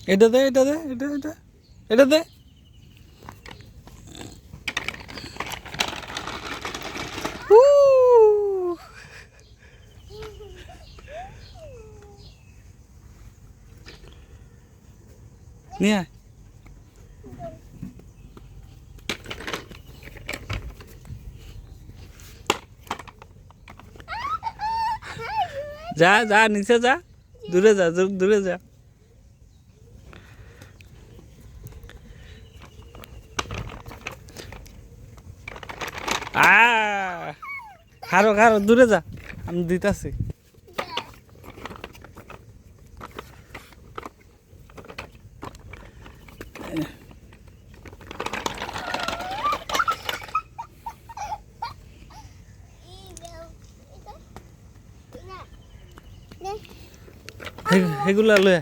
এটা দে, এটা দে, এটা এটা এটা দে। নিয়ে আয়। যা যা নিচে যা, দূরে যা, দূরে যা। খারো খারো, দূরে যা, আমি দিতাছি। সেগুলা লয়ে,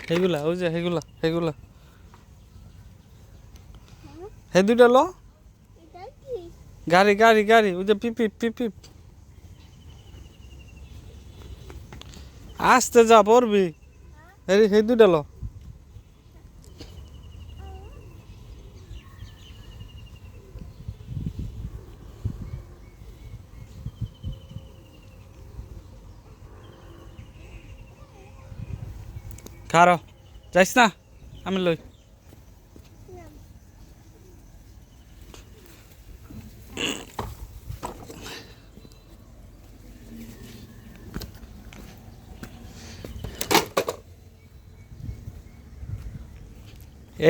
সেগুলা ওই যে সেগুলা সেগুলা, সেই দুইটা লো। গাড়ি গাড়ি গাড়ি, ওই যে পিপিপ পিপিপ। আসতে যা, পড়বি। সেই দুইটা লো। খারো, যাইস না, আমি লই।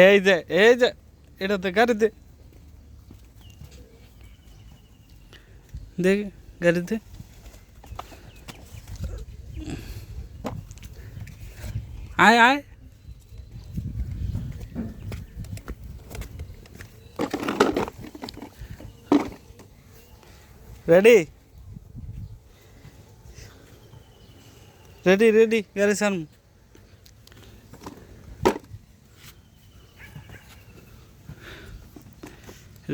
এই যে এটাতে গাড়িতে দেখ, গাড়িতে আয় আয়। রেডি রেডি রেডি, গাড়ি সাম।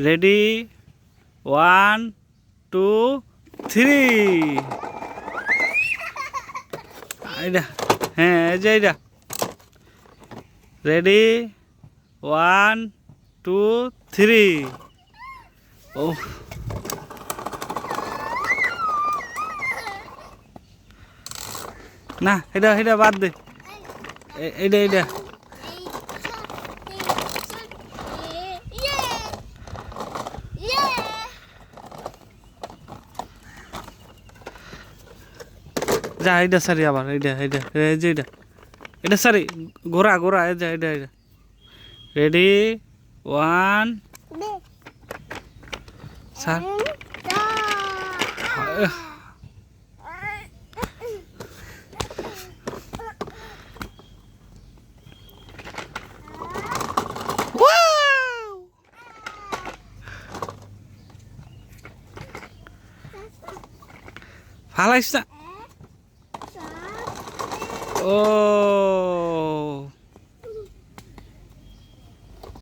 রেডি, 1 2 3। এইটা, হ্যাঁ এই যে এইটা। রেডি, 1 2 3। ও না, এটা এটা বাদ দে, এইটা এইটা। যা, এইটা সারি আবার, এইটা এইটা এই যে এইটা, এটা সারি, ঘোরা ঘোরা, এই যে এইটা এইটা। Ready, 1 sir. ফালাইস না। ও